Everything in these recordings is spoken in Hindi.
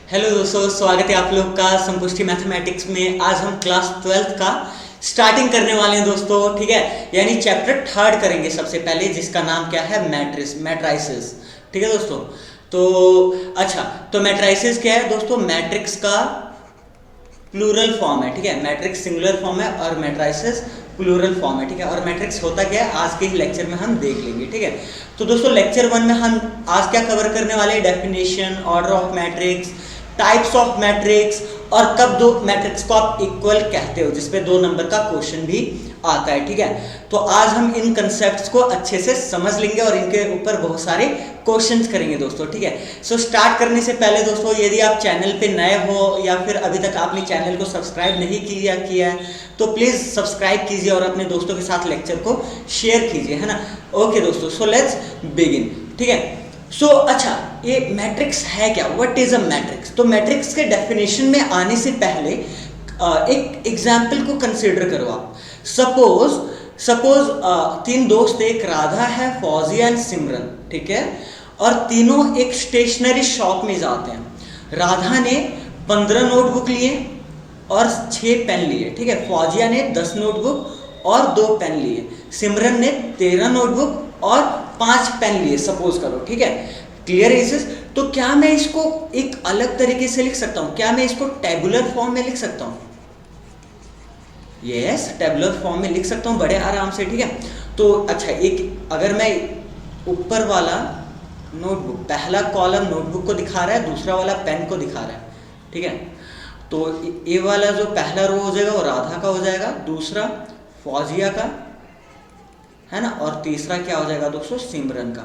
हेलो दोस्तों, स्वागत है आप लोग का संपुष्टि मैथमेटिक्स में। आज हम क्लास 12th का स्टार्टिंग करने वाले हैं दोस्तों, ठीक है। यानी चैप्टर 3rd करेंगे सबसे पहले, जिसका नाम क्या है, मैट्राइसिस, ठीक है दोस्तों। तो अच्छा, तो मैट्राइसिस क्या है दोस्तों? मैट्रिक्स का प्लूरल फॉर्म है, ठीक है। मैट्रिक्स सिंगुलर फॉर्म है और मैट्राइसिस प्लूरल फॉर्म है, ठीक है। और मैट्रिक्स होता क्या है आज के लेक्चर में हम देख लेंगे, ठीक है। तो दोस्तों लेक्चर 1 में हम आज क्या कवर करने वाले हैं? Definition, order of matrix, types of matrix, और कब दो मैट्रिक्स को आप इक्वल कहते हो, जिसपे 2 नंबर का क्वेश्चन भी आता है, ठीक है। तो आज हम इन कंसेप्ट्स को अच्छे से समझ लेंगे और इनके ऊपर बहुत सारे क्वेश्चंस करेंगे दोस्तों, ठीक है। सो स्टार्ट करने से पहले दोस्तों, यदि आप चैनल पे नए हो या फिर अभी तक आपने चैनल को सब्सक्राइब नहीं किया है तो प्लीज़ सब्सक्राइब कीजिए और अपने दोस्तों के साथ लेक्चर को शेयर कीजिए, है ना। ओके दोस्तों, सो लेट्स बिगिन, ठीक है। सो अच्छा, ये मैट्रिक्स है क्या? What is a matrix? तो मैट्रिक्स के डेफिनेशन में आने से पहले एक एग्जाम्पल को कंसिडर करो आप। सपोज 3 दोस्त, एक राधा है, फौजिया एंड सिमरन, ठीक है। और तीनों एक स्टेशनरी शॉप में जाते हैं। राधा ने 15 नोटबुक लिए और 6 पेन लिए, ठीक है। फौजिया ने 10 नोटबुक और 2 पेन लिए। सिमरन ने 13 नोटबुक और 5 पेन लिए, सपोज करो, ठीक है। क्लियर है इसे? तो क्या मैं इसको एक अलग तरीके से लिख सकता हूं? क्या मैं इसको टेबुलर फॉर्म में लिख सकता हूं? यस, टेबुलर फॉर्म में लिख सकता हूं बड़े आराम से, ठीक है। तो अच्छा, एक अगर मैं ऊपर वाला नोटबुक, पहला कॉलम नोटबुक को दिखा रहा है, दूसरा वाला पेन को दिखा रहा है, ठीक है। तो ये वाला जो पहला रो हो जाएगा वो राधा का हो जाएगा, दूसरा फौजिया का, है ना, और तीसरा क्या हो जाएगा दोस्तों? सिमरन का।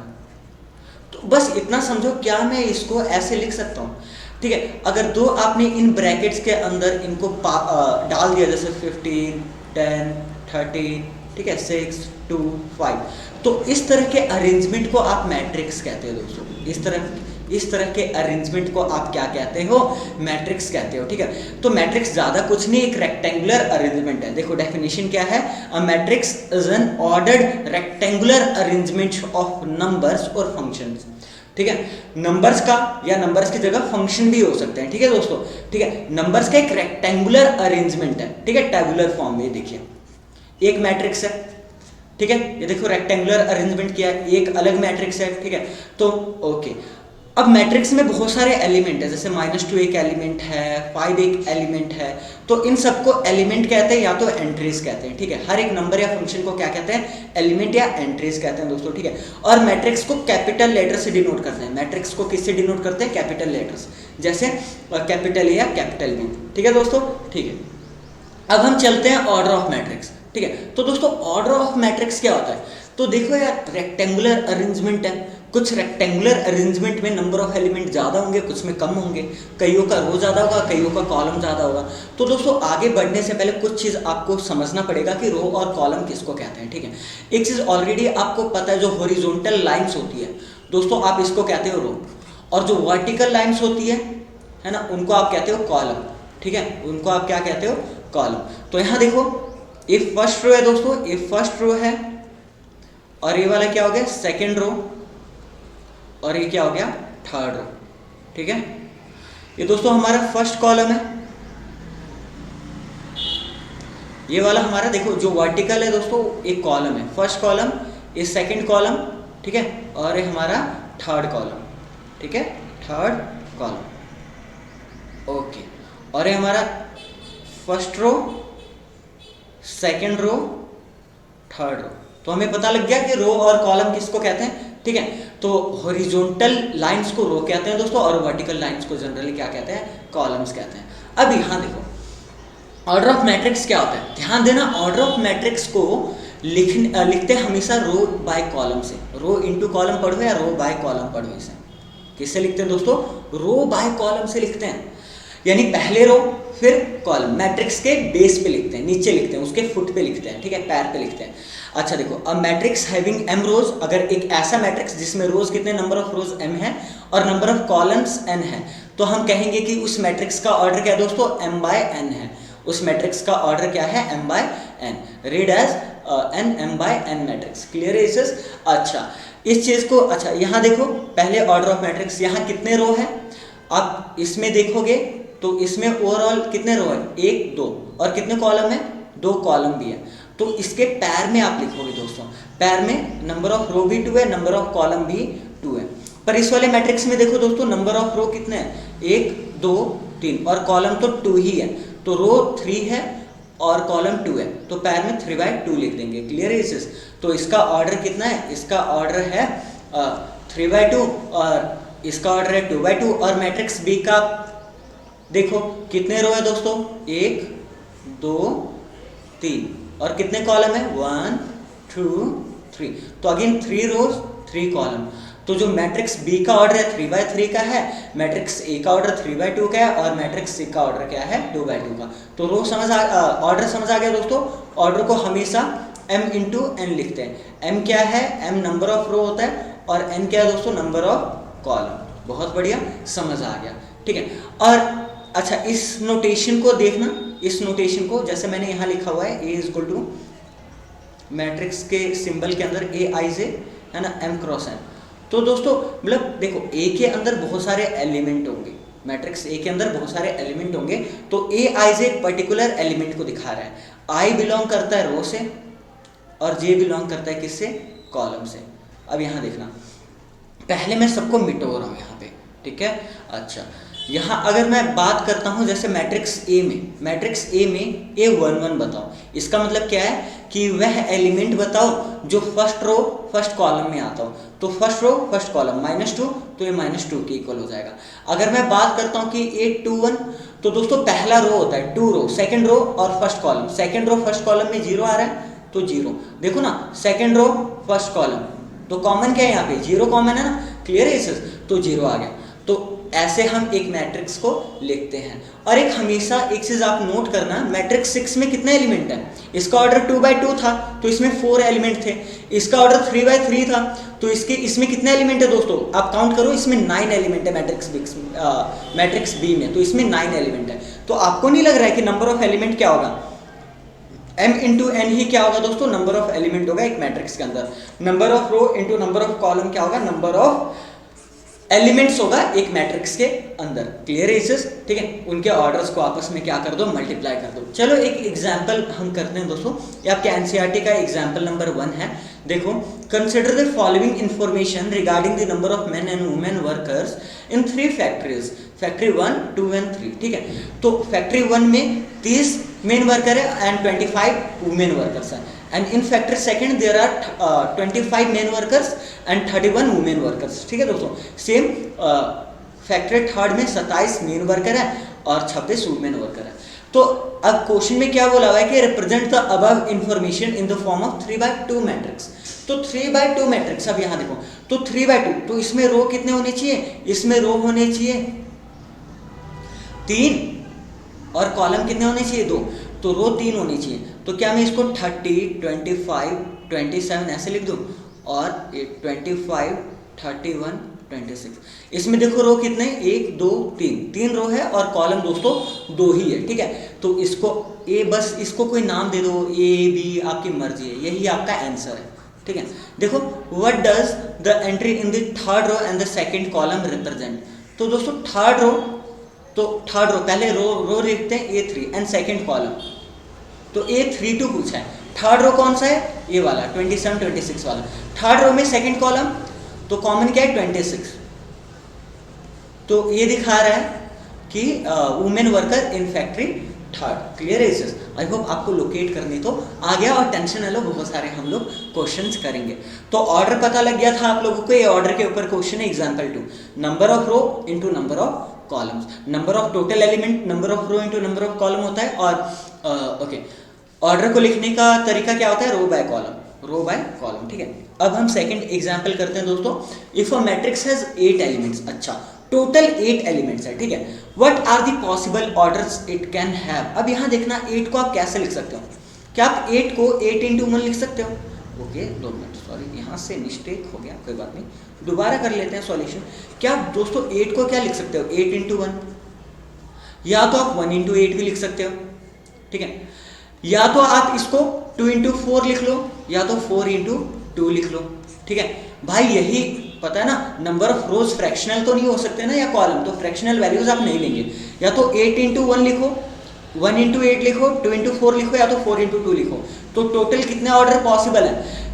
तो बस इतना समझो, क्या मैं इसको ऐसे लिख सकता हूँ, ठीक है। अगर 2 आपने इन ब्रैकेट्स के अंदर इनको डाल दिया, जैसे 15, 10, 13, ठीक है, 6, 2, 5, तो इस तरह के अरेंजमेंट को आप मैट्रिक्स कहते हो दोस्तों। इस तरह के अरेंजमेंट को आप क्या कहते हो? मैट्रिक्स कहते हो, ठीक है। तो मैट्रिक्स ज़्यादा कुछ नहीं, एक रेक्टेंगुलर अरेंजमेंट है। देखो डेफिनेशन क्या है? A matrix is an ordered rectangular arrangement of numbers और फंक्शंस, ठीक है। नंबर्स का या नंबर्स की जगह फंक्शन भी हो सकते हैं, ठीक है दोस्तों, ठीक है। नंबर्स का एक रेक्टेंगुलर अरेंजमेंट है, ठीक है, टेबुलर फॉर्म में। देखिए एक मैट्रिक्स है, ठीक है, ये देखो रेक्टेंगुलर अरेंजमेंट किया है, एक अलग मैट्रिक्स है, ठीक है। तो ओके, अब मैट्रिक्स में बहुत सारे एलिमेंट है, जैसे -2 एक एलिमेंट है, 5 एक एलिमेंट है। तो इन सबको एलिमेंट कहते हैं या तो एंट्रीज कहते हैं, ठीक है। हर एक नंबर या फंक्शन को क्या कहते हैं? एलिमेंट या एंट्रीज कहते हैं दोस्तों, ठीक है। और मैट्रिक्स को कैपिटल लेटर से डिनोट करते हैं। मैट्रिक्स को किससे डिनोट करते हैं? कैपिटल लेटर्स, जैसे कैपिटल ए या कैपिटल बी, ठीक है दोस्तों, ठीक है। अब हम चलते हैं ऑर्डर ऑफ मैट्रिक्स, ठीक है। तो दोस्तों ऑर्डर ऑफ मैट्रिक्स क्या होता है? तो देखो यार, रेक्टेंगुलर अरेंजमेंट है, कुछ रेक्टेंगुलर अरेंजमेंट में नंबर ऑफ एलिमेंट ज़्यादा होंगे, कुछ में कम होंगे, कईयों का रो ज़्यादा होगा, कईयों का कॉलम ज़्यादा होगा। तो दोस्तों आगे बढ़ने से पहले कुछ चीज़ आपको समझना पड़ेगा कि रो और कॉलम किसको कहते हैं, ठीक है। एक चीज़ ऑलरेडी आपको पता है, जो हॉरिजॉन्टल लाइन्स होती है दोस्तों, आप इसको कहते हो रो, और जो वर्टिकल लाइन्स होती है ना, उनको आप कहते हो कॉलम, ठीक है। उनको आप क्या कहते हो? कॉलम। तो यहाँ देखो, ये फर्स्ट रो है दोस्तों, ये फर्स्ट रो है, और ये वाला क्या हो गया? सेकेंड रो, और ये क्या हो गया? थर्ड रो, ठीक है। ये दोस्तों हमारा फर्स्ट कॉलम है, ये वाला हमारा देखो जो वर्टिकल है दोस्तों, एक कॉलम है, फर्स्ट कॉलम, ये सेकंड कॉलम, ठीक है, और ये हमारा थर्ड कॉलम, ठीक है, थर्ड कॉलम, ओके। और ये हमारा first row, second row, third row. तो हमें पता लग गया कि रो और कॉलम किसको कहते हैं, ठीक है। तो हॉरिजॉन्टल लाइंस को रो कहते हैं दोस्तों, और वर्टिकल लाइंस को जनरली क्या कहते हैं? कॉलम्स कहते हैं। अब यहाँ देखो, ऑर्डर ऑफ मैट्रिक्स क्या होता है? ध्यान देना, ऑर्डर ऑफ मैट्रिक्स को लिखते हैं हमेशा रो बाय कॉलम से। रो इंटू कॉलम पढ़ो या रो बाय कॉलम पढ़ो, इसे किससे लिखते हैं दोस्तों? रो बाय कॉलम से लिखते हैं। यानी पहले रो फिर कॉलम, मैट्रिक्स के बेस पे लिखते हैं, नीचे लिखते हैं, उसके फुट पे लिखते हैं, ठीक है, पैर पे लिखते हैं। अच्छा देखो, अ मैट्रिक्स हैविंग m रोज, अगर एक ऐसा मैट्रिक्स जिसमें रोज कितने नंबर ऑफ रोज m है और नंबर ऑफ कॉलम्स n है, तो हम कहेंगे कि उस मैट्रिक्स का ऑर्डर क्या है दोस्तों? m/n है। उस मैट्रिक्स का ऑर्डर क्या है? m/n, read as n m/n matrix. Clear है इसे? अच्छा, इस चीज को, अच्छा यहाँ देखो, पहले ऑर्डर ऑफ मैट्रिक्स, यहाँ कितने रो है? आप इसमें देखोगे तो इसमें ओवरऑल कितने रो है, 1 2, और कितने कॉलम है, 2 कॉलम भी है। तो इसके पैर में आप लिखोगे दोस्तों, पैर में नंबर ऑफ रो भी 2 है, नंबर ऑफ कॉलम भी 2 है। पर इस वाले मैट्रिक्स में देखो दोस्तों, नंबर ऑफ रो कितने हैं, 1 2 3, और कॉलम तो 2 ही है, तो रो 3 है और कॉलम 2 है, तो पैर में 3/2 लिख देंगे। क्लियर है इस? तो इसका ऑर्डर कितना है, इसका ऑर्डर है 3/2 और इसका ऑर्डर है 2/2। और मैट्रिक्स बी का देखो कितने रो है दोस्तों, 1 2 3, और कितने कॉलम है, 1 2 3, तो अगेन 3 रोज 3 कॉलम। तो जो मैट्रिक्स बी का ऑर्डर है 3/3 का है, मैट्रिक्स ए का ऑर्डर 3/2 का है, और मैट्रिक्स सी का ऑर्डर क्या है, 2/2 का। तो रो ऑर्डर समझ आ गया दोस्तों। ऑर्डर को हमेशा m इंटू एन लिखते हैं। m क्या है, m नंबर ऑफ रो होता है, और n क्या है दोस्तों, नंबर ऑफ कॉलम। बहुत बढ़िया, समझ आ गया, ठीक है। और अच्छा, इस नोटेशन को देखना, इस नोटेशन को जैसे मैंने यहाँ लिखा हुआ है, a इक्वल टू मैट्रिक्स के सिंबल के अंदर a i j है ना, m क्रॉस n। तो दोस्तों मतलब देखो, ए के अंदर बहुत सारे एलिमेंट होंगे, मैट्रिक्स ए के अंदर बहुत सारे एलिमेंट होंगे, तो ए आई जे पर्टिकुलर एलिमेंट को दिखा रहा है। आई बिलोंग करता है रो से, और जे बिलोंग करता है किससे, कॉलम से। अब यहाँ देखना, पहले मैं सबको मिटो रहा हूँ यहाँ पे, ठीक है। अच्छा, यहाँ अगर मैं बात करता हूँ जैसे मैट्रिक्स ए में A11 बताओ, इसका मतलब क्या है कि वह एलिमेंट बताओ जो फर्स्ट रो फर्स्ट कॉलम में आता हो। तो फर्स्ट रो फर्स्ट कॉलम -2, तो ये -2 के इक्वल हो जाएगा। अगर मैं बात करता हूँ कि A21, तो दोस्तों पहला रो होता है 2 रो, सेकंड रो और first column. Second row first column में 0 आ रहा है, तो 0। देखो ना, सेकंड रो फर्स्ट कॉलम, तो कॉमन क्या है यहाँ पे, 0 कॉमन है ना। क्लियर है इस, तो 0 आ गया। तो ऐसे हम एक मैट्रिक्स को लिखते हैं। और एक हमेशा एक चीज आप नोट करना, मैट्रिक्स 6 में कितने एलिमेंट हैं, इसका ऑर्डर 2/2 था, तो इसमें 4 एलिमेंट थे। इसका ऑर्डर 3/3 था, तो इसमें कितने एलिमेंट है दोस्तों, आप काउंट करो, इसमें 9 एलिमेंट है मैट्रिक्स बी में, तो इसमें 9 एलिमेंट है। तो आपको नहीं लग रहा है कि नंबर ऑफ एलिमेंट क्या होगा, m इंटू एन ही क्या होगा दोस्तों, नंबर ऑफ एलिमेंट होगा एक मैट्रिक्स के अंदर। Number of row into number of column क्या होगा, नंबर ऑफ एलिमेंट्स होगा एक मैट्रिक्स के अंदर। क्लियर है इस, ठीक है। उनके ऑर्डर्स को आपस में क्या कर दो, मल्टीप्लाई कर दो। चलो एक एग्जांपल हम करते हैं दोस्तों, ये आपके एनसीईआरटी का एग्जांपल नंबर 1 है। देखो, consider the following information regarding the number of men and women workers in 3 factories, factory 1 2 and 3, ठीक है। तो फैक्ट्री 1 में 30 मेन वर्कर है एंड 25 वुमेन वर्कर्स हैं, and in factory second there are 25 men workers and 31 women workers, ठीक है दोस्तों। सेम फैक्ट्री थर्ड में 27 मेन वर्कर है और 26 वुमेन वर्कर है। तो अब क्वेश्चन में क्या बोला हुआ है कि represent the above information in the form of 3/2 matrix. तो 3/2 मैट्रिक्स, अब यहाँ देखो, तो 3/2, तो इसमें रो कितने होने चाहिए, इसमें रो होने चाहिए 3, और कॉलम कितने होने चाहिए, 2, तो रो 3 होनी चाहिए। तो क्या मैं इसको 30 25 27 ऐसे लिख दूँ, और 25 31 26। इसमें देखो रो कितने, 1 2 3 रो है, और कॉलम दोस्तों 2 ही है, ठीक है। तो इसको ए, बस इसको कोई नाम दे दो, A B आपकी मर्जी है, यही आपका आंसर है, ठीक है। देखो, what does the entry in the third row and the second column represent. तो दोस्तों थर्ड रो, तो थर्ड रो पहले रो लिखते हैं A3 एंड सेकंड कॉलम, तो A32 पूछा है। थर्ड रो कौन सा है, ये वाला 27 26 वाला। थर्ड रो में सेकंड कॉलम, तो कॉमन क्या है 26, तो ये दिखा रहा है कि women worker in factory third. Clear है इस, आई होप आपको लोकेट करनी तो आ गया, और टेंशन लो, बहुत सारे हम लोग क्वेश्चंस करेंगे। तो ऑर्डर पता लग गया था आप लोगों को, ये ऑर्डर के ऊपर क्वेश्चन है example 2, number of row into number of columns, number of total element, number of row into number of column होता है। और ओके, ऑर्डर को लिखने का तरीका क्या होता है, रो बाय कॉलम, ठीक है। अब हम सेकंड एग्जांपल करते हैं दोस्तों। If a matrix has 8 elements, अच्छा टोटल 8 एलिमेंट्स है, ठीक है। What are the possible orders it can have. अब यहाँ देखना, 8 को आप कैसे लिख सकते हो, क्या आप 8 को 8 × 1 लिख सकते हो। ओके, 2 मिनट, सॉरी यहाँ से मिस्टेक हो गया, कोई बात नहीं, दोबारा कर लेते हैं सॉल्यूशन। क्या आप दोस्तों 8 को क्या लिख सकते हो, 8 × 1, या तो आप 1 × 8 भी लिख सकते हो, ठीक है। या तो आप इसको 2 × 4 लिख लो, या तो 4 × 2 लिख लो, ठीक है भाई। यही पता है ना, नंबर ऑफ रोज फ्रैक्शनल तो नहीं हो सकते ना या कॉलम, तो फ्रैक्शनल वैल्यूज आप नहीं लेंगे। या तो 8 इंटू 1 लिखो, 1 इंटू 8 लिखो, 2 इंटू 4 लिखो, या तो 4 इंटू 2 लिखो। तो टोटल कितने ऑर्डर पॉसिबल है,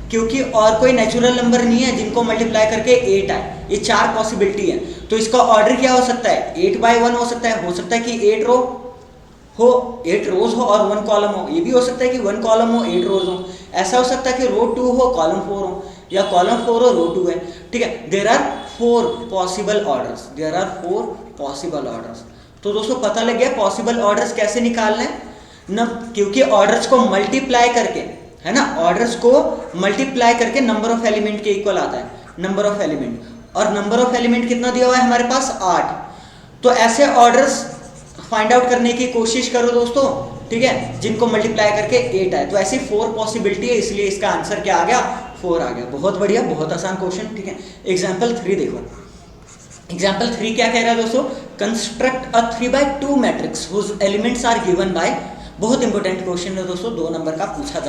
क्योंकि और कोई नेचुरल नंबर नहीं है जिनको मल्टीप्लाई करके 8 आए, ये 4 पॉसिबिलिटी है। तो इसका ऑर्डर क्या हो सकता है, 8/1 हो सकता है कि 8 रो हो, 8 रोज हो और 1 कॉलम हो। ये भी हो सकता है कि 1 कॉलम हो 8 रोज हो। ऐसा हो सकता है कि रो 2 हो कॉलम 4 हो, या कॉलम 4 हो रो 2 है। ठीक है, there are 4 possible orders, there are 4 possible orders. तो दोस्तों पता लग गया पॉसिबल ऑर्डर्स कैसे निकालना है न, क्योंकि ऑर्डर्स को मल्टीप्लाई करके, है ना, ऑर्डर्स को मल्टीप्लाई करके नंबर ऑफ एलिमेंट के इक्वल आता है, नंबर ऑफ एलिमेंट। और नंबर ऑफ एलिमेंट कितना दिया हुआ है हमारे पास, 8। तो ऐसे ऑर्डर्स फाइंड आउट करने की कोशिश करो दोस्तों, ठीक है, जिनको मल्टीप्लाई करके 8 आए। तो ऐसी 4 पॉसिबिलिटी है, इसलिए इसका आंसर क्या आ गया, 4 आ गया। बहुत बढ़िया, बहुत आसान क्वेश्चन। ठीक है, एग्जाम्पल 3 देखो। एग्जाम्पल 3 क्या कह रहा है दोस्तों, construct a 3/2 matrix whose elements are given by, बहुत इंपॉर्टेंट क्वेश्चन है दोस्तों, 2 नंबर का पूछा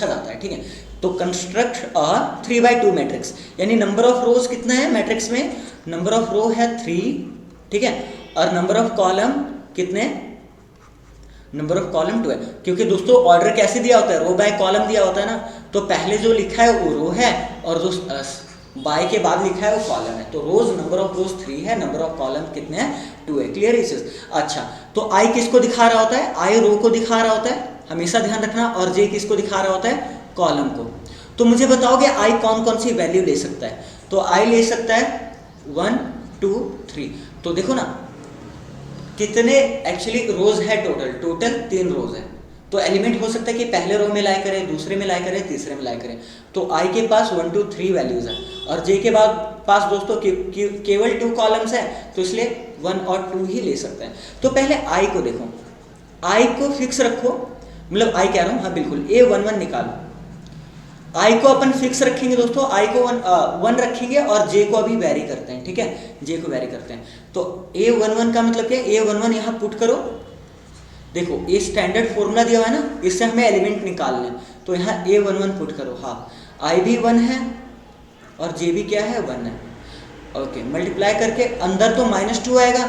जाता है। ठीक है, तो कंस्ट्रक्ट अ 3/2 मैट्रिक्स, यानी नंबर ऑफ रोज कितना है मैट्रिक्स में, नंबर ऑफ रो है 3, ठीक है, और नंबर ऑफ कॉलम कितने, नंबर ऑफ कॉलम 2 है। क्योंकि दोस्तों ऑर्डर कैसे दिया होता है, रो बाय कॉलम दिया होता है ना, तो पहले जो लिखा है वो रो है और जो बाय के बाद लिखा है वो कॉलम है। तो रोज, नंबर ऑफ रोज 3 है, नंबर ऑफ कॉलम कितने हैं, 2 है। Clear is? अच्छा, तो आई किसको दिखा रहा होता है, आई रो को दिखा रहा होता है, हमेशा ध्यान रखना, और जे किसको दिखा रहा होता है, कॉलम को। तो मुझे बताओगे आई कौन कौन सी वैल्यू ले सकता है, तो आई ले सकता है 1 2 3। तो देखो ना कितने एक्चुअली रोज है, टोटल 3 रोज है। तो एलिमेंट हो सकता है कि पहले रो में लाई करे, दूसरे में लाई करे, तीसरे में लाई करे। तो आई के पास 1 2 3 वैल्यूज है, और जे के बाद पास दोस्तों केवल 2 कॉलम्स है, तो इसलिए 1 और 2 ही ले सकते हैं। तो पहले आई को देखो, आई को फिक्स रखो, मतलब आई कह रहा हूँ, हाँ बिल्कुल, A11 निकालो। आई को अपन फिक्स रखेंगे दोस्तों, आई को 1 रखेंगे, और जे को अभी वेरी करते हैं। ठीक है, जे को वेरी करते हैं। तो A11 का मतलब क्या है, A11 यहाँ पुट करो। देखो ये स्टैंडर्ड फॉर्मूला दिया हुआ है ना, इससे हमें एलिमेंट निकालने हैं। तो यहाँ A11 पुट करो, हाँ आई भी 1 है और जे भी क्या है, 1 है। ओके, मल्टीप्लाई करके अंदर तो -2 आएगा,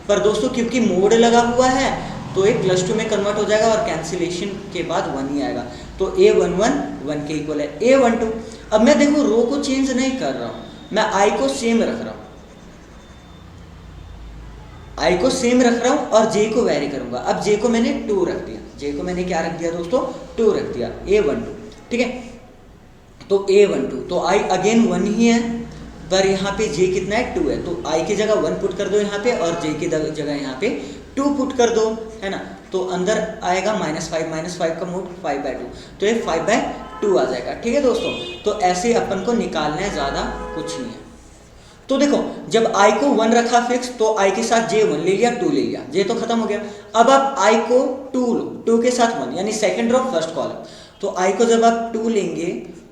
पर दोस्तों क्योंकि मोड लगा हुआ है तो एक +2 में कन्वर्ट हो जाएगा, और कैंसिलेशन के बाद 1 ही आएगा। तो A11 1 के इक्वल है। A12, अब मैं देखो रो को चेंज नहीं कर रहा हूँ, मैं आई को सेम रख रहा हूँ, आई को सेम रख रहा हूँ और जे को वेरी करूंगा। अब जे को मैंने 2 रख दिया, जे को मैंने क्या रख दिया दोस्तों, 2 रख दिया, A12। ठीक है, तो A12, तो आई अगेन 1 ही है, पर यहाँ पे जे कितना है, 2 है। तो आई की जगह 1 पुट कर दो यहाँ पे, और जे की जगह यहाँ पे 2 पुट कर दो, है ना। तो अंदर आएगा -5 का मोड 5/2, तो ये 5/2 आ जाएगा। ठीक है दोस्तों, तो ऐसे अपन को निकालना है, ज़्यादा कुछ नहीं है। तो देखो जब आई को 1 रखा फिक्स, तो आई के साथ जे 1 ले लिया, 2 ले लिया, जे तो खत्म हो गया। अब आप आई को 2 लो, 2 के साथ 1, यानी सेकंड रो फर्स्ट कॉलम। तो आई को जब आप 2 लेंगे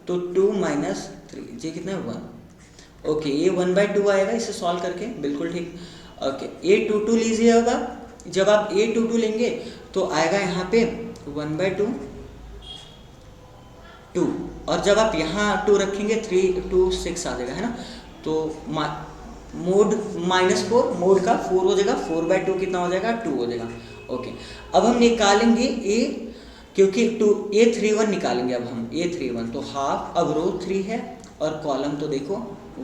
तो 2 - 3, जे कितना है, 1। ओके, ये 1/2 आएगा इसे सॉल्व करके, बिल्कुल ठीक। ओके, A22 लीजिए। अब जब आप A22 लेंगे तो आएगा यहाँ पे 1/2 2, और जब आप यहाँ 2 रखेंगे 3 2 6 आ जाएगा, है ना। तो मोड -4, मोड का 4 हो जाएगा, 4/2 कितना हो जाएगा, 2 हो जाएगा। ओके, अब हम निकालेंगे A, क्योंकि A31 निकालेंगे अब हम, A31 तो हाफ, अब रो 3 है और कॉलम तो देखो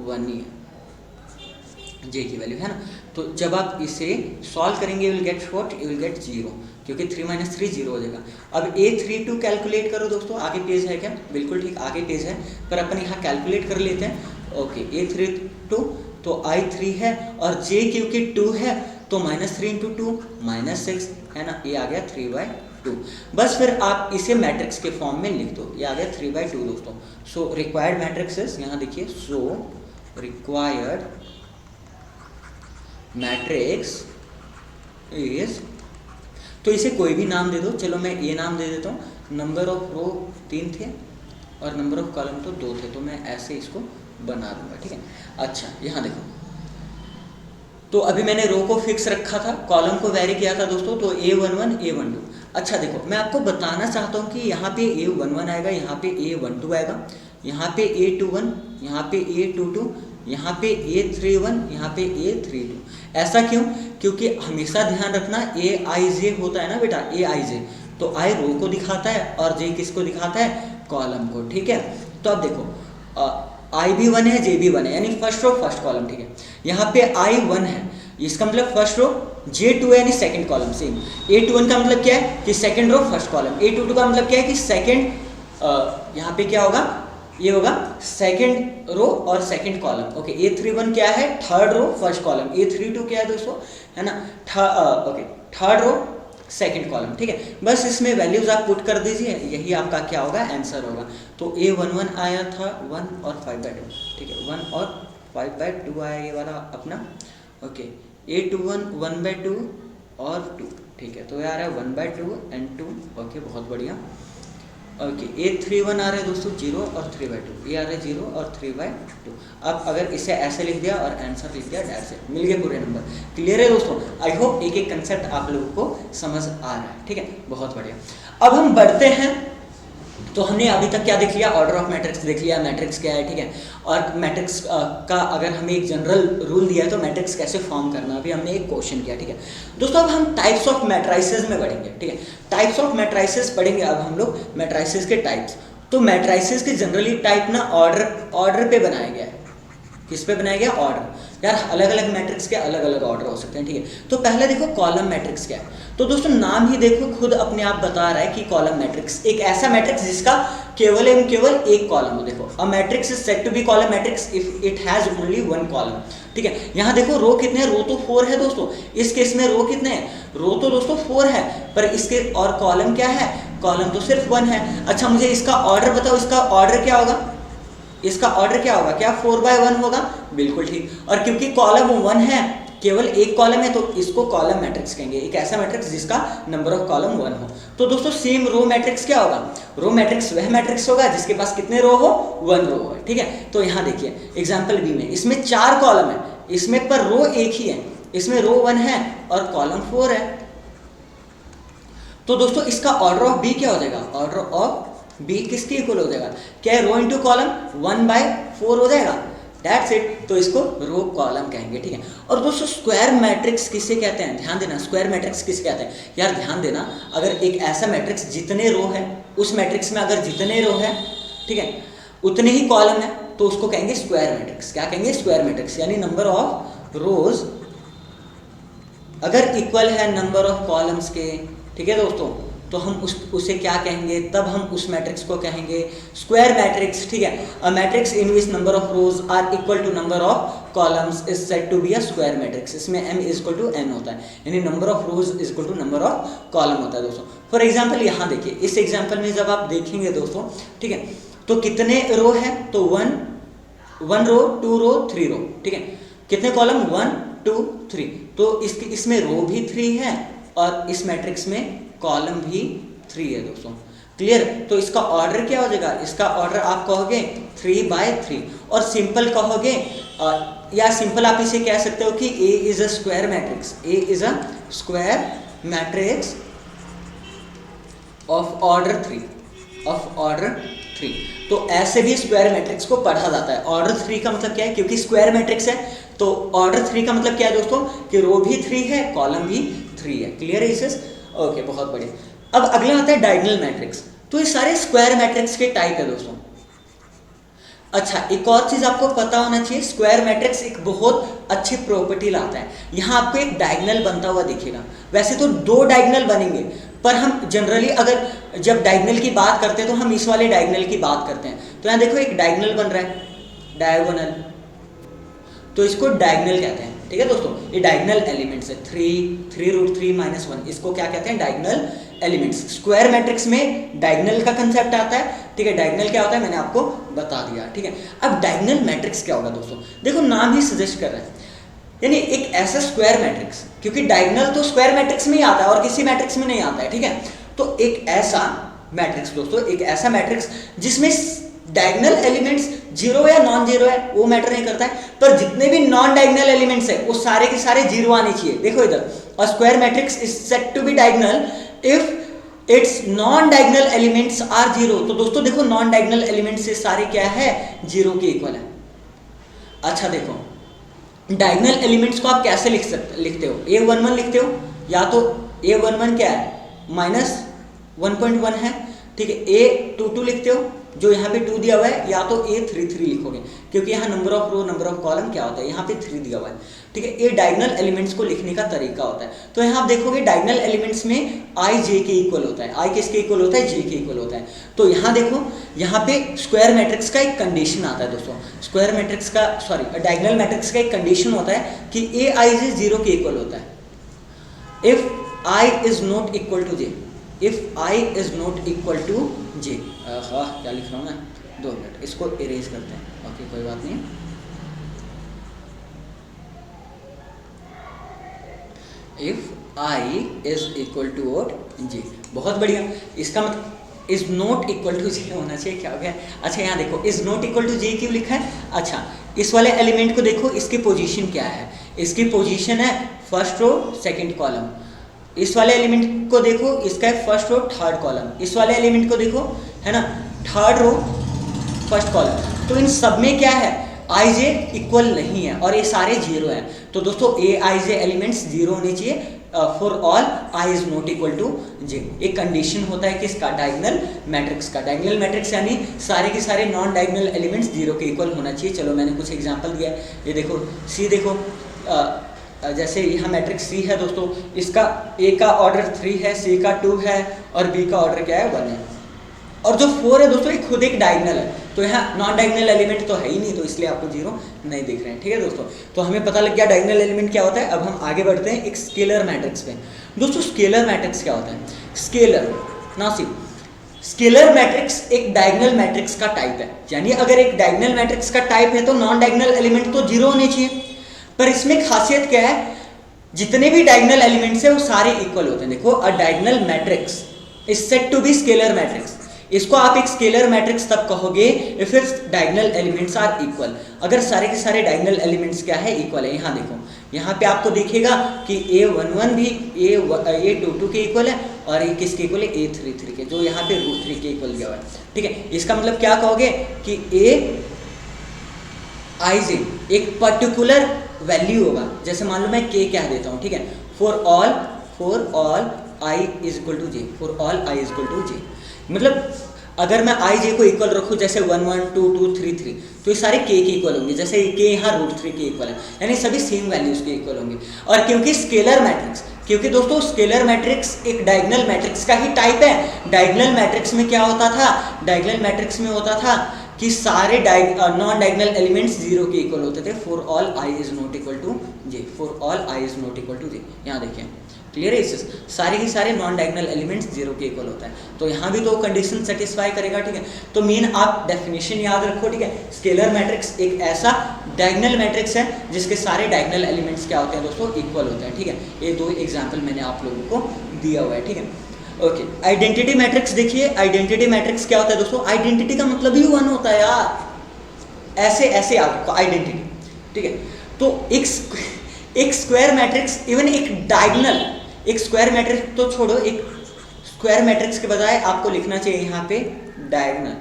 1 ही है, जे की वैल्यू, है ना। तो जब आप इसे सॉल्व करेंगे, you will get what, you will get 0, क्योंकि 3 - 3 0 हो जाएगा। अब A32 कैलकुलेट करो दोस्तों, आगे पेज है क्या, बिल्कुल ठीक, आगे पेज है, पर अपन यहाँ कैलकुलेट कर लेते हैं। ओके, A32 तो I3 है, और J क्योंकि 2 है तो -3 × 2 -6, है ना, ये आ गया 3/2। बस फिर आप इसे मैट्रिक्स के फॉर्म में लिख दो, ये आ गया 3/2 दोस्तों। सो रिक्वायर्ड मैट्रिक्स यहाँ देखिए, सो रिक्वायर्ड मैट्रिक्स इज, तो इसे कोई भी नाम दे दो, चलो मैं ये नाम दे देता हूँ। नंबर ऑफ रो 3 थे और नंबर ऑफ कॉलम तो 2 थे, तो मैं ऐसे इसको बना दूंगा। ठीक है, अच्छा यहाँ देखो, तो अभी मैंने रो को फिक्स रखा था, कॉलम को वेरी किया था दोस्तों, तो A11 A12। अच्छा देखो, मैं आपको बताना चाहता हूँ कि यहाँ पे A11 आएगा, यहाँ पे A12 आएगा, यहाँ पे A21, यहाँ पे A22, यहाँ पे A31, यहाँ पे A32। ऐसा क्यों? क्योंकि हमेशा ध्यान रखना AIJ होता है ना बेटा, AIJ, तो I रो को दिखाता है और J किसको दिखाता है? कॉलम को, ठीक है। तो अब देखो I भी 1 है, J भी 1 है, यानी फर्स्ट रो फर्स्ट कॉलम, ठीक है। यहाँ पे I1 है, इसका मतलब फर्स्ट रो, J2 है यानी सेकंड कॉलम, सेम। A21 का मतलब क्या है कि second row first column, A22 का मतलब क्या है कि सेकंड, यहाँ पे क्या होगा, ये होगा सेकंड रो और सेकंड कॉलम, ओके। A31 क्या है? Third row first column. A32 क्या है दोस्तों? है ना, okay, third row second column, ठीक है। बस इसमें वैल्यूज आप पुट कर दीजिए, यही आपका क्या होगा? आंसर होगा। तो A11 आया था 1 और 5/2, ठीक है, 1 और 5/2 आया ये वाला अपना, ओके। A21 1/2 और 2, ठीक है, तो ये आ रहा है 1/2 एंड 2, ओके, बहुत बढ़िया, ओके। A31 आ रहा है दोस्तों 0 और 3/2, ये आ रहा है 0 और 3/2। अब अगर इसे ऐसे लिख दिया और आंसर लिख दिया, डैट से मिल गए पूरे नंबर। क्लियर है दोस्तों? आई होप एक एक कंसेप्ट आप लोगों को समझ आ रहा है, ठीक है, बहुत बढ़िया। अब हम बढ़ते हैं, तो हमने अभी तक क्या देख लिया? ऑर्डर ऑफ मैट्रिक्स देख लिया, मैट्रिक्स क्या है, ठीक है, और मैट्रिक्स का अगर हमें एक जनरल रूल दिया है तो मैट्रिक्स कैसे फॉर्म करना, अभी हमने एक क्वेश्चन किया, ठीक है दोस्तों। अब हम टाइप्स ऑफ मैट्राइसेस में बढ़ेंगे, ठीक है, टाइप्स ऑफ मैट्राइसेस पढ़ेंगे अब हम लोग, मैट्राइसेस के टाइप्स। तो मैट्राइसेस के जनरली टाइप ना ऑर्डर पे बनाया गया है। किस पे बनाया गया? ऑर्डर। यार अलग अलग मैट्रिक्स के अलग अलग ऑर्डर हो सकते हैं, ठीक है। तो पहले देखो कॉलम मैट्रिक्स क्या है। तो दोस्तों नाम ही देखो खुद अपने आप बता रहा है कि कॉलम मैट्रिक्स एक ऐसा मैट्रिक्स जिसका केवल एवं केवल एक कॉलम हो। देखो a matrix is said to be column matrix if it has only one column, ठीक है। यहाँ देखो रो कितने हैं? रो तो 4 है दोस्तों। इस केस में रो कितने हैं? रो तो दोस्तों 4 है, पर इसके और कॉलम क्या है? कॉलम तो सिर्फ 1 है। अच्छा मुझे इसका ऑर्डर बताओ, इसका ऑर्डर क्या होगा? इसका ऑर्डर क्या होगा? क्या 4/1 होगा? बिल्कुल ठीक। और क्योंकि कॉलम 1 है, केवल एक कॉलम है, तो इसको कॉलम मैट्रिक्स कहेंगे, एक ऐसा मैट्रिक्स जिसका नंबर ऑफ कॉलम 1 हो। तो दोस्तों सेम रो मैट्रिक्स क्या होगा? रो मैट्रिक्स वह मैट्रिक्स होगा जिसके पास कितने रो हो? 1 रो हो, ठीक है। तो यहाँ देखिए एग्जाम्पल बी में, इसमें 4 कॉलम है, इसमें पर रो एक ही है, इसमें रो 1 है और कॉलम 4 है। तो दोस्तों इसका ऑर्डर ऑफ बी क्या हो जाएगा? ऑर्डर ऑफ बी किसके इक्वल हो जाएगा? क्या रो इंटू कॉलम 1/4 हो जाएगा, दैट्स इट। तो इसको रो कॉलम कहेंगे, ठीक है। और दोस्तों स्क्वायर मैट्रिक्स किसे कहते हैं? ध्यान देना, स्क्वायर मैट्रिक्स किसे कहते हैं? यार ध्यान देना, अगर एक ऐसा मैट्रिक्स जितने रो है, उस मैट्रिक्स में अगर जितने रो है, ठीक है, उतने ही कॉलम है, तो उसको कहेंगे स्क्वायर मैट्रिक्स। क्या कहेंगे? Square matrix. यानी नंबर ऑफ रोज अगर इक्वल है नंबर ऑफ कॉलम्स के, ठीक है दोस्तों, तो हम उसे क्या कहेंगे? तब हम उस मैट्रिक्स को कहेंगे स्क्वायर मैट्रिक्स, ठीक है। A matrix in which number of rows are equal to number of columns is said to be a square matrix. इसमें m is equal to n होता है, यानी number of rows is equal to number of column होता है दोस्तों। फॉर एग्जाम्पल यहाँ देखिए, इस एग्जाम्पल में जब आप देखेंगे दोस्तों, ठीक है, तो कितने रो है? तो 1 रो, 2 रो, 3 रो, ठीक है। कितने कॉलम? 1 2 3। तो इसमें रो भी 3 है और इस मैट्रिक्स में कॉलम भी 3 है दोस्तों। क्लियर? तो इसका ऑर्डर क्या हो जाएगा? इसका ऑर्डर आप कहोगे 3/3, और सिंपल कहोगे या सिंपल आप इसे कह सकते हो कि A is a square matrix, A is a square matrix of order 3। तो ऐसे भी स्क्वायर मैट्रिक्स को पढ़ा जाता है। ऑर्डर 3 का मतलब क्या है? क्योंकि स्क्वायर मैट्रिक्स है, तो ऑर्डर 3 का मतलब क्या है दोस्तों? कि रो भी 3 है, कॉलम भी 3 है। क्लियर है इसे? ओके, बहुत बढ़िया। अब अगला आता है डायगोनल मैट्रिक्स। तो ये सारे स्क्वायर मैट्रिक्स के टाइप है दोस्तों। अच्छा एक और चीज आपको पता होना चाहिए, स्क्वायर मैट्रिक्स एक बहुत अच्छी प्रॉपर्टी लाता है। यहाँ आपको एक डायगोनल बनता हुआ दिखेगा। वैसे तो 2 डायगोनल बनेंगे, पर हम जनरली अगर जब डायगोनल की बात करते हैं तो हम इस वाले डायगोनल की बात करते हैं। तो यहाँ देखो एक डायगोनल बन रहा है, डायगोनल, तो इसको डायगोनल कहते हैं, ठीक है दोस्तों। ये डायगोनल एलिमेंट्स है, 3√3 - 1, इसको क्या कहते हैं? Diagonal elements. स्क्वायर मैट्रिक्स में डायगोनल का कंसेप्ट आता है, ठीक है। डायगोनल क्या होता है मैंने आपको बता दिया, ठीक है। अब डायगोनल मैट्रिक्स क्या होगा दोस्तों? देखो नाम ही सजेस्ट कर रहा है, यानी एक ऐसा स्क्वायर मैट्रिक्स, क्योंकि डायगोनल तो स्क्वायर मैट्रिक्स में ही आता है और किसी मैट्रिक्स में नहीं आता है, ठीक है। तो एक ऐसा मैट्रिक्स दोस्तों, एक ऐसा मैट्रिक्स जिसमें डायगोनल एलिमेंट्स 0 या नॉन 0 है, वो मैटर नहीं करता है, पर जितने भी नॉन डायगोनल एलिमेंट्स है वो सारे के सारे 0 आने चाहिए। देखो इधर, a square matrix is said to be diagonal if its non diagonal elements are zero. तो दोस्तों देखो नॉन डायगोनल एलिमेंट से सारे क्या है, जीरो के इक्वल है। अच्छा देखो डायगोनल एलिमेंट्स को आप कैसे लिखते हो, a11 लिखते हो, या तो a11 क्या है -1.1 है, ठीक है। a22 लिखते हो जो यहाँ पे 2 दिया हुआ है, या तो a33 लिखोगे क्योंकि यहाँ number of row number of column क्या होता है, यहाँ पे 3 दिया हुआ है, ठीक है। ये डायगोनल एलिमेंट्स को लिखने का तरीका होता है। तो यहाँ आप देखोगे डायगोनल एलिमेंट्स में i j के इक्वल होता है, i किसके इक्वल होता है, j के इक्वल होता है। तो यहाँ देखो यहाँ पे स्क्वायर मैट्रिक्स का एक कंडीशन आता है दोस्तों, स्क्वायर मैट्रिक्स का डायगोनल मैट्रिक्स का एक कंडीशन होता है कि aij 0 के इक्वल होता है if i is not equal to j, if i is not equal to j। क्या लिख रहा हूँ मैं, 2 मिनट इसको इरेज करते हैं, ओके कोई बात नहीं। If i is equal to what, j। बहुत बढ़िया, इसका मतलब is not equal to j होना चाहिए, क्या हो गया। अच्छा यहाँ देखो is not equal to j क्यों लिखा है। अच्छा इस वाले एलिमेंट को देखो, इसकी पोजीशन क्या है, इसकी पोजीशन है फर्स्ट रो सेकंड कॉलम। इस वाले एलिमेंट को देखो, इसका है फर्स्ट रो थर्ड कॉलम। इस वाले एलिमेंट को देखो, है ना, थर्ड रो फर्स्ट कॉलम। तो इन सब में क्या है, आई जे इक्वल नहीं है और ये सारे जीरो हैं। तो दोस्तों ए आई जे एलिमेंट्स जीरो होने चाहिए for all i is not equal to j. एक कंडीशन होता है किसका, डायगोनल मैट्रिक्स का। डायगोनल मैट्रिक्स यानी सारे के सारे नॉन डायगोनल एलिमेंट्स जीरो के इक्वल होना चाहिए। चलो मैंने कुछ एग्जांपल दिया है, ये देखो सी देखो, जैसे यहाँ मैट्रिक्स सी है दोस्तों, इसका ए का ऑर्डर 3 है, सी का 2 है और बी का ऑर्डर क्या है 1 है। और जो 4 है दोस्तों ये खुद एक डायगोनल है, तो यहाँ नॉन डायगोनल एलिमेंट तो है ही नहीं, तो इसलिए आपको जीरो नहीं दिख रहे हैं, ठीक है दोस्तों। तो हमें पता लग गया डायगोनल एलिमेंट क्या होता है। अब हम आगे बढ़ते हैं एक स्केलर मैट्रिक्स पे। दोस्तों स्केलर मैट्रिक्स क्या होता है, स्केलर ना सिर्फ स्केलर मैट्रिक्स एक डायगोनल मैट्रिक्स का टाइप है, यानी अगर एक डायगोनल मैट्रिक्स का टाइप है तो नॉन डायगोनल एलिमेंट तो जीरो होने चाहिए। पर इसमें खासियत क्या है, जितने भी डायगोनल एलिमेंट्स है वो सारे इक्वल होते हैं। देखो a diagonal matrix is said to be scalar matrix. इसको आप एक स्केलर मैट्रिक्स तब कहोगे if its diagonal elements are equal, अगर सारे के सारे डायगोनल एलिमेंट्स क्या है, इक्वल है। यहाँ देखो, यहाँ पे आपको दिखेगा कि a11 भी a22 के इक्वल है और ये किसके इक्वल है, a33 के, जो यहाँ पे √3 के इक्वल दिया हुआ है, ठीक है। इसका मतलब क्या कहोगे कि आई जे एक पर्टिकुलर वैल्यू होगा, जैसे मान लो मैं k कह देता हूँ, ठीक है, for all i is equal to j, for all i is equal to j. मतलब अगर मैं आई जे को इक्वल रखूँ, जैसे 1 1 2 2 3 3, तो ये सारे k के इक्वल होंगे, जैसे k यहाँ √3 के इक्वल है, यानी सभी सेम वैल्यूज के इक्वल होंगे। और क्योंकि स्केलर मैट्रिक्स, क्योंकि दोस्तों स्केलर मैट्रिक्स एक डायगोनल मैट्रिक्स का ही टाइप है। डायगोनल मैट्रिक्स में क्या होता था, डायगोनल मैट्रिक्स में होता था कि सारे नॉन डायगोनल एलिमेंट्स जीरो के इक्वल होते थे, for all i is not equal to j, for all i is not equal to j. यहाँ देखिए क्लियर है, इससे सारे के सारे नॉन डायगोनल एलिमेंट्स जीरो के इक्वल होता है। तो यहाँ भी तो कंडीशन सेटिस्फाई करेगा, ठीक है। तो मेन आप डेफिनेशन याद रखो, ठीक है। स्केलर मैट्रिक्स एक ऐसा डायगोनल मैट्रिक्स है जिसके सारे डायगोनल एलिमेंट्स क्या होते हैं दोस्तों, इक्वल होते हैं, ठीक है। ये 2 एग्जाम्पल मैंने आप लोगों को दिया हुआ है, ठीक है। ओके, आइडेंटिटी मैट्रिक्स देखिए, आइडेंटिटी मैट्रिक्स क्या होता है दोस्तों, आइडेंटिटी का मतलब ही 1 होता है यार, ऐसे ऐसे आपको आइडेंटिटी, ठीक है। तो एक स्क्वायर मैट्रिक्स, इवन एक डायगोनल, एक स्क्वायर मैट्रिक्स तो छोड़ो, एक स्क्वायर मैट्रिक्स के बजाय आपको लिखना चाहिए यहाँ पे डायगोनल,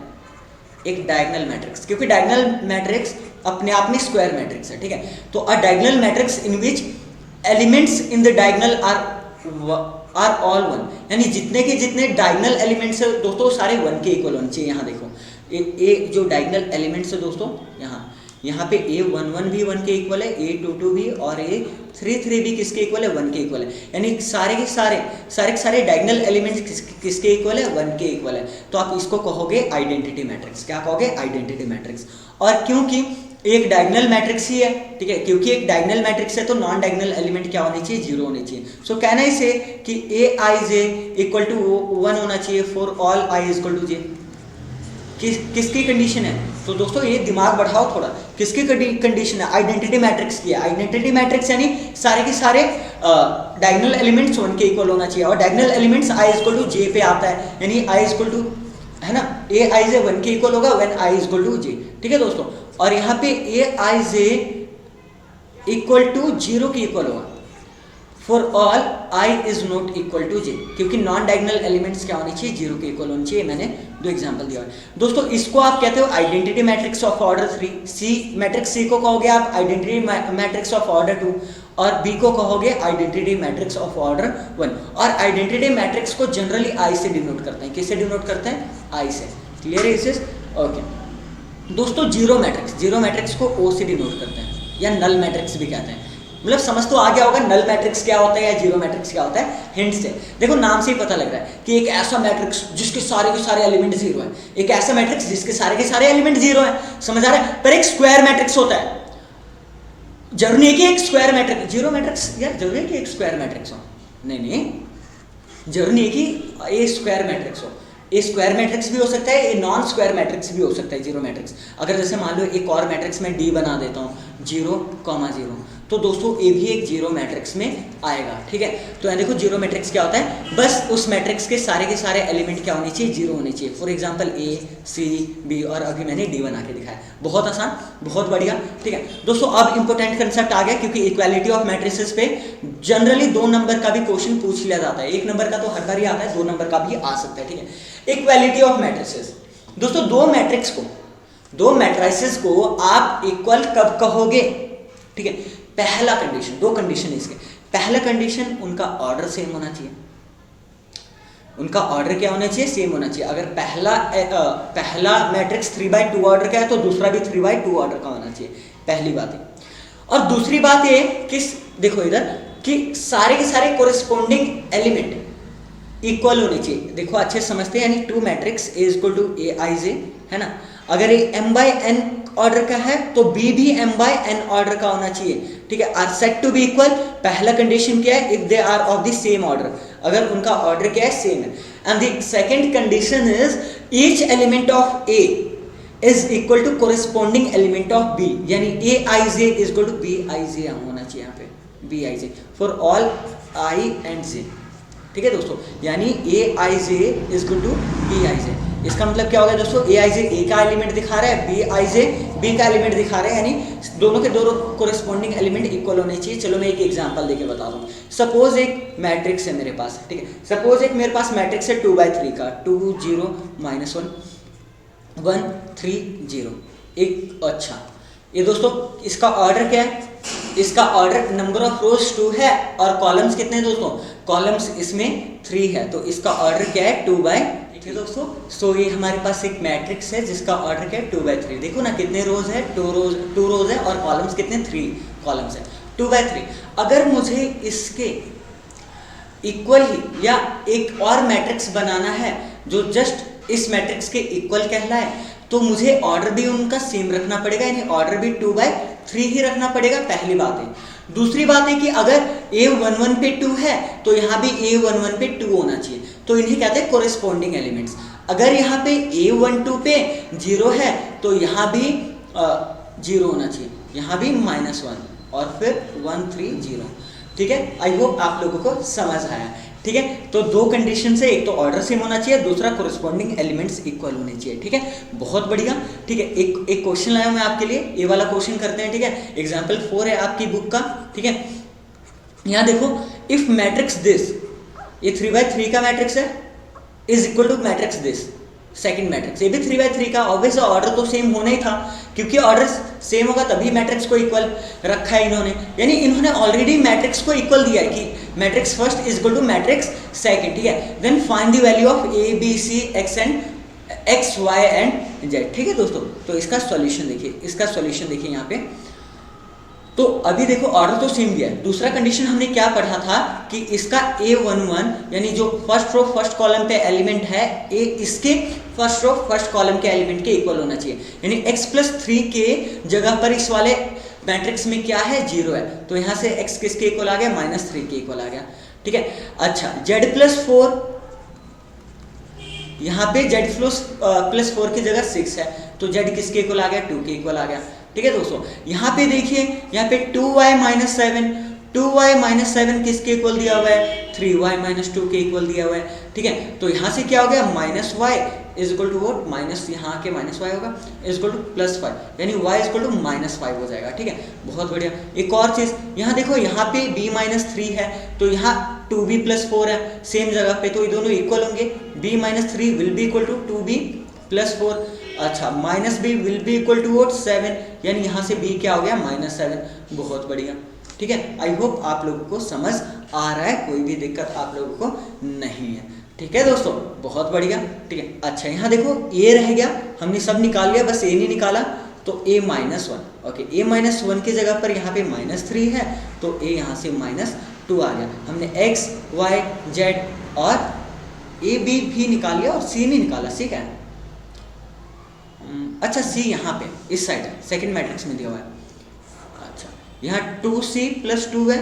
एक डायगोनल मैट्रिक्स, क्योंकि डायगोनल मैट्रिक्स अपने आप में स्क्वायर मैट्रिक्स है, ठीक है। तो a diagonal matrix in which elements in the diagonal are all 1, यानी जितने के जितने डायगोनल एलिमेंट्स है दोस्तों सारे 1 के इक्वल होने चाहिए। यहाँ देखो ए जो डायगोनल एलिमेंट्स है दोस्तों, यहाँ पे a11 भी 1 के इक्वल है, a22 भी और a33 भी किसके इक्वल है, 1 के इक्वल है। यानी सारे के सारे डायगोनल एलिमेंट्स किसके इक्वल है, 1 के इक्वल है। तो आप इसको कहोगे आइडेंटिटी मैट्रिक्स। क्या कहोगे, आइडेंटिटी मैट्रिक्स। और क्योंकि एक डायगोनल मैट्रिक्स ही है, ठीक है, क्योंकि एक डायगोनल मैट्रिक्स है तो नॉन डायगोनल एलिमेंट क्या होने चाहिए, जीरो होने चाहिए। सो कहना इसे कि aij इक्वल टू 1 होना चाहिए for all i is equal to j. किसकी कंडीशन है, तो दोस्तों ये दिमाग बढ़ाओ थोड़ा, किसकी कंडीशन है, आइडेंटिटी मैट्रिक्स की है। आइडेंटिटी मैट्रिक्स यानी सारे के सारे डायगोनल एलिमेंट्स 1 के इक्वल होना चाहिए, और diagonal elements i is equal to j पे आता है, यानी i इज इक्वल टू, है ना, aij 1 के इक्वल होगा when i is equal to j, ठीक है दोस्तों। और यहाँ पे aij इक्वल टू 0 के इक्वल होगा for all i is not equal to j, क्योंकि नॉन डायगोनल एलिमेंट्स क्या होने चाहिए, जीरो के इक्वल होने चाहिए। मैंने दो एग्जांपल दिया है दोस्तों। इसको आप कहते हो identity matrix of order 3। C matrix C को कहोगे आप आइडेंटिटी मैट्रिक्स ऑफ ऑर्डर 2, और बी को कहोगे आइडेंटिटी मैट्रिक्स ऑफ ऑर्डर 1। और आइडेंटिटी मैट्रिक्स को जनरली आई से डिनोट करते हैं। किससे डिनोट करते हैं, आई से। क्लियर है इस ओके दोस्तों। जीरो मैट्रिक्स को ओ से डिनोट करते हैं, या नल मैट्रिक्स भी कहते हैं। मतलब समझ तो आ गया होगा नल मैट्रिक्स क्या होता है या जीरो मैट्रिक्स क्या होता है। हिंट से देखो, नाम से ही पता लग रहा है कि एक ऐसा मैट्रिक्स जिसके सारे के सारे एलिमेंट जीरो है, एक ऐसा मैट्रिक्स जिसके सारे के सारे एलिमेंट जीरो है। समझ आ रहा है। पर एक स्क्वायर मैट्रिक्स होता है, जरूरी नहीं कि एक स्क्वायर मैट्रिक्स, जीरो मैट्रिक्स यार जरूरी है कि एक स्क्वायर मैट्रिक्स हो, नहीं, जरूरी नहीं कि ये स्क्वायर मैट्रिक्स हो। ये स्क्वायर मैट्रिक्स भी हो सकता है, ये नॉन स्क्वायर मैट्रिक्स भी हो सकता है जीरो मैट्रिक्स। अगर जैसे मान लो एक और मैट्रिक्स में डी बना देता हूँ 0, 0, तो दोस्तों ये भी एक जीरो मैट्रिक्स में आएगा। ठीक है, तो यहाँ देखो जीरो मैट्रिक्स क्या होता है, बस उस मैट्रिक्स के सारे एलिमेंट क्या होने चाहिए, जीरो होने चाहिए। For example A, C, B, और अभी मैंने डी बना के दिखाया। बहुत आसान, बहुत बढ़िया। ठीक है दोस्तों, अब इंपॉर्टेंट कंसेप्ट आ गया, क्योंकि इक्वालिटी ऑफ मैट्रिसेस पे जनरली 2 नंबर का भी क्वेश्चन पूछ लिया जाता है। 1 नंबर का तो हर बार ही आता है, 2 नंबर का भी आ सकता है। ठीक है, इक्वालिटी ऑफ मैट्रिसेस दोस्तों, दो मैट्रिसेस को आप इक्वल कब कहोगे। ठीक है, पहला कंडीशन, 2 कंडीशन है इसके। पहला कंडीशन, उनका ऑर्डर सेम होना चाहिए। उनका ऑर्डर क्या होना चाहिए, सेम होना चाहिए। अगर पहला मैट्रिक्स 3/2 ऑर्डर का है तो दूसरा भी 3/2 ऑर्डर का होना चाहिए, पहली बात है। और दूसरी बात ये कि देखो इधर कि सारे के सारे कोरिस्पोंडिंग एलिमेंट इक्वल होने चाहिए। देखो अच्छे समझते हैं, यानी 2 matrix A equal to Aij है ना। अगर ये m/n ऑर्डर का है तो B भी m/n ऑर्डर का होना चाहिए। ठीक है, are said to be equal. पहला कंडीशन क्या है, if they are of the same order, अगर उनका ऑर्डर क्या है, सेम है। And the second condition is each element of A is equal to corresponding element of B, यानी Aij is equal to Bij होना चाहिए यहाँ पे, Bij for all I and J। ठीक है दोस्तों, यानी Aij is equal to Bij। इसका मतलब क्या होगा दोस्तों, Aij A का एलिमेंट दिखा रहा है, Bij B का एलिमेंट दिखा रहा है, यानी दोनों के दोनों कोरिस्पोंडिंग एलिमेंट इक्वल होने चाहिए। चलो मैं एक एग्जांपल देके बता दूं। सपोज एक मैट्रिक्स है मेरे पास, ठीक है, सपोज एक मेरे पास मैट्रिक्स है 2/3 का, 2 0 -1 1 3 0। एक अच्छा, ये दोस्तों इसका ऑर्डर क्या है, इसका ऑर्डर नंबर ऑफ रोज 2 है और कॉलम्स कितने हैं दोस्तों, कॉलम्स इसमें 3 है, तो इसका ऑर्डर क्या है 2/3। ठीक है दोस्तों, सो ये हमारे पास एक मैट्रिक्स है जिसका ऑर्डर क्या है 2/3। देखो ना कितने रोज है, 2 रोज है, और कॉलम्स कितने, 3 कॉलम्स है, 2/3। अगर मुझे इसके इक्वल ही या एक और मैट्रिक्स बनाना है जो जस्ट इस मैट्रिक्स के इक्वल कहलाए, तो मुझे ऑर्डर भी उनका सेम रखना पड़ेगा, यानी ऑर्डर भी 2/3 ही रखना पड़ेगा। पहली बात है। दूसरी बात है कि अगर A11 पे 2 है तो यहाँ भी A11 पे 2 होना चाहिए, तो इन्हें कहते हैं कोरिस्पोंडिंग एलिमेंट्स। अगर यहाँ पे A12 पे 0 है तो यहाँ भी 0 होना चाहिए, यहाँ भी -1 और फिर 1 3 0। ठीक है, आई होप आप लोगों को समझ आया। ठीक है, तो 2 कंडीशन है, एक तो ऑर्डर सेम होना चाहिए, दूसरा कोरिस्पोंडिंग एलिमेंट्स इक्वल होने चाहिए। ठीक है, बहुत बढ़िया। ठीक है, एक क्वेश्चन लाया मैं आपके लिए, ये वाला क्वेश्चन करते हैं। ठीक है, एग्जांपल 4 है आपकी बुक का। ठीक है, यहाँ देखो, इफ मैट्रिक्स दिस, ये 3/3 का मैट्रिक्स है, is equal to matrix this, second matrix, ये भी 3/3 का। ऑब्वियस ऑर्डर तो सेम होना ही था, क्योंकि ऑर्डर सेम होगा तभी मैट्रिक्स को इक्वल रखा है इन्होंने, यानी इन्होंने ऑलरेडी मैट्रिक्स को इक्वल दिया है कि matrix first is equal to matrix second. ठीक है, then find the value of A B C X Y and Z। ठीक है दोस्तों, तो इसका सॉल्यूशन देखिए, यहाँ पे तो अभी देखो ऑर्डर तो सेम दिया है। दूसरा कंडीशन हमने क्या पढ़ा था कि इसका A11 यानी जो फर्स्ट रो फर्स्ट कॉलम पे एलिमेंट है, ए इसके फर्स्ट रो फर्स्ट कॉलम के एलिमेंट के इक्वल होना चाहिए, यानी x+3 के जगह पर इस वाले मैट्रिक्स में क्या है, 0 है, तो यहाँ से x किसके इक्वल आ गया, -3 के इक्वल आ गया। ठीक है, अच्छा Z+4, यहाँ पे Z+4 की जगह 6 है, तो Z किसके इक्वल आ गया, 2 के इक्वल आ गया। ठीक है दोस्तों, यहाँ पे देखिए, यहाँ पे 2y - 7, 2y माइनस 7 किसके इक्वल दिया हुआ है, 3y माइनस 2 के इक्वल दिया हुआ है, ठीक है। तो यहाँ से क्या हो गया, minus Y is equal to what, minus यहाँ के माइनस वाई होगा इज इक्वल टू प्लस 5, यानी y is equal to minus 5 हो जाएगा, ठीक है। बहुत बढ़िया। एक और चीज़ यहाँ देखो, यहाँ पे b माइनस 3 है तो यहाँ 2b प्लस 4 है सेम जगह पे, तो ये दोनों इक्वल होंगे, b minus 3 will be equal to 2b plus 4। अच्छा, minus b will be equal to what 7, यानी यहाँ से b क्या हो गया, माइनस 7। बहुत बढ़िया, ठीक है। आई होप आप लोगों को समझ आ रहा है, कोई भी दिक्कत आप लोगों को नहीं है, ठीक है दोस्तों। बहुत बढ़िया, ठीक है। अच्छा, यहाँ देखो a रह गया, हमने सब निकाल लिया, बस a नहीं निकाला, तो a minus 1। Okay, a minus 1 की जगह पर यहाँ पे माइनस 3 है, तो a यहाँ से माइनस 2 आ गया। हमने x y z और a b भी निकाल लिया और c नहीं निकाला, c क्या है, अच्छा c यहाँ पे इस साइड है, सेकंड मैट्रिक्स में दिया हुआ है। अच्छा, यहाँ 2c प्लस 2 है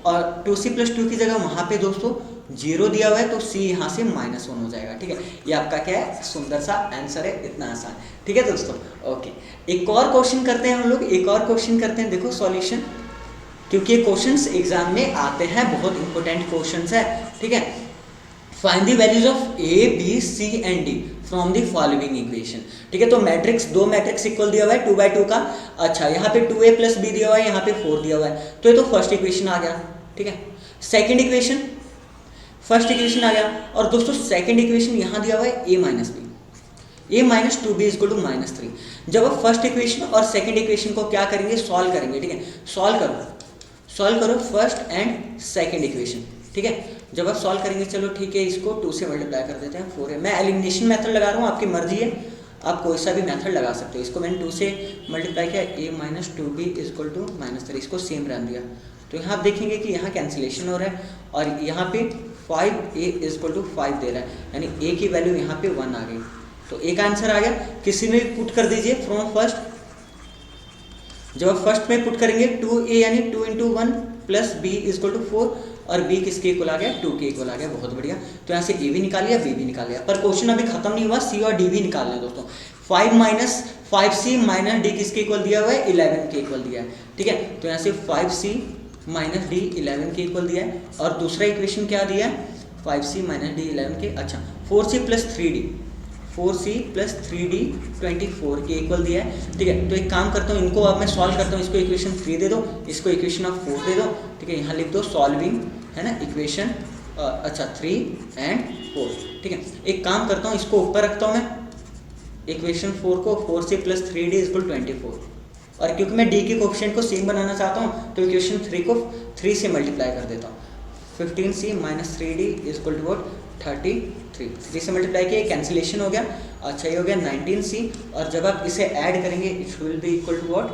और 2c प्लस 2 की जगह वहाँ पे दोस्तों 0 दिया हुआ है, तो c यहाँ से माइनस 1 हो जाएगा, ठीक है। ये आपका क्या है, सुंदर सा आंसर है, इतना आसान, ठीक है दोस्तों। ओके, एक और क्वेश्चन करते हैं हम लोग, एक और क्वेश्चन करते हैं। देखो सॉल्यूशन, क्योंकि ये क्वेश्चंस एग्जाम में आते हैं, बहुत इंपॉर्टेंट क्वेश्चंस है, ठीक है। Find the values of a b c and d from the following equation, ठीक है। तो मैट्रिक्स, दो मैट्रिक्स इक्वल दिया हुआ है 2/2 का। अच्छा, यहाँ पे 2a प्लस b दिया हुआ है, यहाँ पे 4 दिया हुआ है, तो ये तो फर्स्ट इक्वेशन आ गया, ठीक है। सेकंड इक्वेशन, फर्स्ट इक्वेशन आ गया, और दोस्तों सेकंड इक्वेशन यहाँ दिया हुआ है a minus B, a minus 2b is equal to minus 3। जब आप फर्स्ट इक्वेशन और सेकंड इक्वेशन को क्या करेंगे, सॉल्व करेंगे, ठीक है। सॉल्व करो फर्स्ट एंड सेकंड इक्वेशन, ठीक है। जब आप सॉल्व करेंगे, चलो ठीक है, इसको 2 से मल्टीप्लाई कर देते हैं, 4 है। मैं एलिमिनेशन मेथड लगा रहा हूँ, आपकी मर्जी है, आप कोई सा भी मेथड लगा सकते हो। इसको मैंने 2 से मल्टीप्लाई किया, a minus 2b is equal to minus 3, इसको सेम रहने दिया, तो यहाँ आप देखेंगे कि यहाँ कैंसिलेशन हो रहा है, और यहाँ पे 5a इज इक्वल टू 5 दे रहा है, यानी a की वैल्यू यहाँ पे 1 आ गई, तो एक आंसर आ गया। किसी में भी पुट कर दीजिए फ्रॉम फर्स्ट, जब आप फर्स्ट में पुट करेंगे 2a यानी 2 into 1 plus b is equal to 4, और b किसके इक्वल आ गया, 2 के इक्वल आ गया। बहुत बढ़िया, तो यहाँ से a भी निकाल लिया, b भी निकाल लिया, पर क्वेश्चन अभी खत्म नहीं हुआ, c और d भी निकालना है दोस्तों। 5c माइनस d किसके इक्वल दिया हुआ है, 11 के इक्वल दिया है, ठीक है। तो यहाँ से 5c माइनस d 11 के इक्वल दिया है, और दूसरा इक्वेशन क्या दिया है, 5c माइनस d 11 के, अच्छा 4c प्लस 3d 24 के इक्वल दिया है, ठीक है। तो एक काम करता हूँ, इनको अब मैं सॉल्व करता हूँ, इसको इक्वेशन 3 दे दो, इसको इक्वेशन ऑफ 4 दे दो, ठीक है। यहाँ लिख दो सॉल्विंग, है ना, इक्वेशन अच्छा 3 एंड 4, ठीक है। एक काम करता हूँ, इसको ऊपर रखता हूँ मैं, इक्वेशन 4 को 4c प्लस 3d इक्वल 24, और क्योंकि मैं d के कोएफिशिएंट को सेम बनाना चाहता हूँ, तो इक्वेशन 3 को 3 से मल्टीप्लाई कर देता हूँ। 15c minus 3d is equal to what, 33, 3 से मल्टीप्लाई किया, कैंसिलेशन हो गया। अच्छा, ये हो गया 19c, और जब आप इसे ऐड करेंगे it will be equal to what,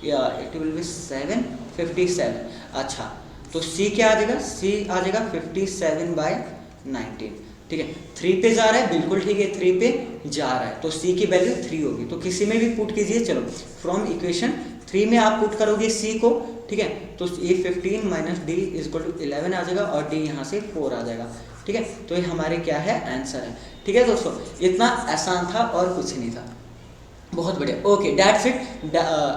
या इट विल बी 757। अच्छा, तो c क्या आ जाएगा, c आ जाएगा 57/19, ठीक है। 3 पे जा रहा है, बिल्कुल ठीक है, 3 पे जा रहा है, तो c की वैल्यू 3 होगी। तो किसी में भी पुट कीजिए, चलो फ्रॉम इक्वेशन 3 में आप पुट करोगे c को, ठीक है, तो ये 15 minus d is equal to 11 आ जाएगा, और d यहाँ से 4 आ जाएगा, ठीक है। तो ये हमारे क्या है, आंसर है, ठीक है दोस्तों। इतना आसान था और कुछ नहीं था, बहुत बढ़िया। Okay, that's it,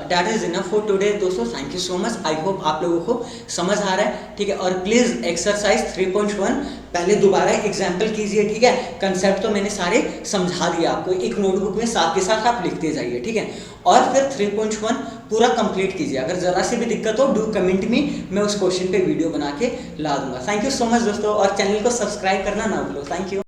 that is enough for today दोस्तों। Thank you so much, I hope आप लोगों को समझ आ रहा है, ठीक है। और प्लीज़ एक्सरसाइज 3.1 पहले दोबारा एग्जाम्पल कीजिए, ठीक है। कंसेप्ट तो मैंने सारे समझा दिया आपको, एक नोटबुक में साथ के साथ आप लिखते जाइए, ठीक है। और फिर 3.1 पूरा कंप्लीट कीजिए। अगर ज़रा से भी दिक्कत हो, डू कमेंट में, मैं उस क्वेश्चन पे वीडियो बना के ला दूंगा। थैंक यू सो मच दोस्तों, और चैनल को सब्सक्राइब करना ना भूलो। Thank you.